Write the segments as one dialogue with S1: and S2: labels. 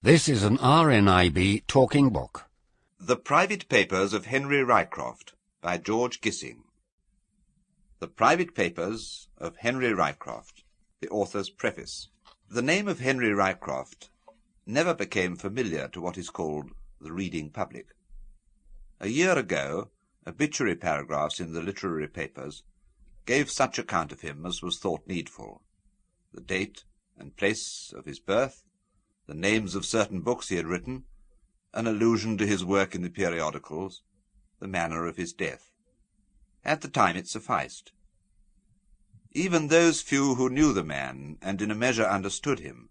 S1: This is an RNIB talking book.
S2: The Private Papers of Henry Ryecroft by George Gissing. The Private Papers of Henry Ryecroft. The author's preface. The name of Henry Ryecroft never became familiar to what is called the reading public. A year ago, obituary paragraphs in the literary papers gave such account of him as was thought needful. The date and place of his birth, the names of certain books he had written, an allusion to his work in the periodicals, the manner of his death. At the time it sufficed. Even those few who knew the man, and in a measure understood him,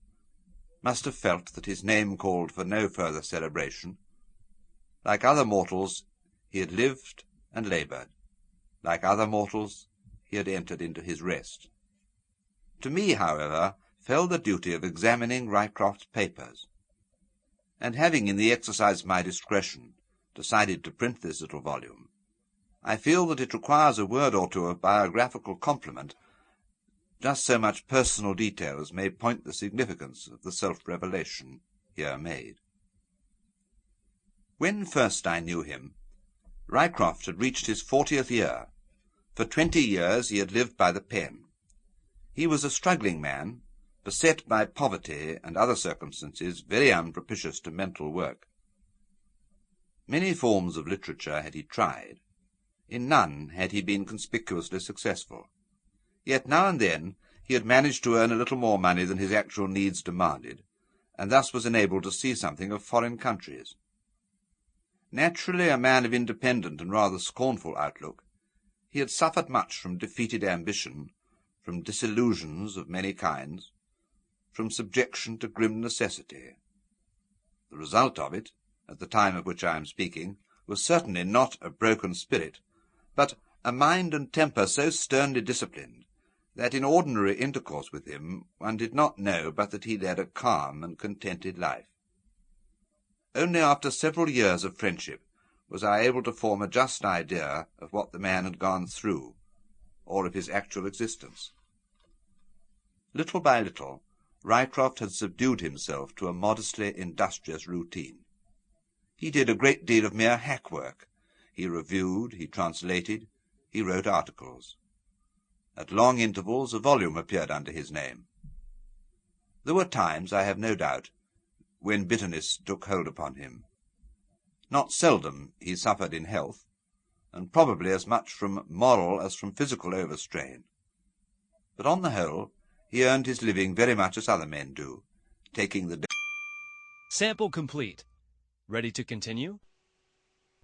S2: must have felt that his name called for no further celebration. Like other mortals, he had lived and laboured. Like other mortals, he had entered into his rest. To me, however, fell the duty of examining Ryecroft's papers, and having, in the exercise of my discretion, decided to print this little volume, I feel that it requires a word or two of biographical compliment, just so much personal detail as may point the significance of the self-revelation here made. When first I knew him, Ryecroft had reached his 40th year. For 20 years he had lived by the pen. He was a struggling man, beset by poverty and other circumstances very unpropitious to mental work. Many forms of literature had he tried. In none had he been conspicuously successful. Yet now and then he had managed to earn a little more money than his actual needs demanded, and thus was enabled to see something of foreign countries. Naturally a man of independent and rather scornful outlook, he had suffered much from defeated ambition, from disillusions of many kinds, from subjection to grim necessity. The result of it, at the time of which I am speaking, was certainly not a broken spirit, but a mind and temper so sternly disciplined that in ordinary intercourse with him one did not know but that he led a calm and contented life. Only after several years of friendship was I able to form a just idea of what the man had gone through, or of his actual existence. Little by little, Ryecroft had subdued himself to a modestly industrious routine. He did a great deal of mere hack work. He reviewed, he translated, he wrote articles. At long intervals a volume appeared under his name. There were times, I have no doubt, when bitterness took hold upon him. Not seldom he suffered in health, and probably as much from moral as from physical overstrain. But on the whole, he earned his living very much as other men do, taking the...
S3: Sample complete. Ready to continue?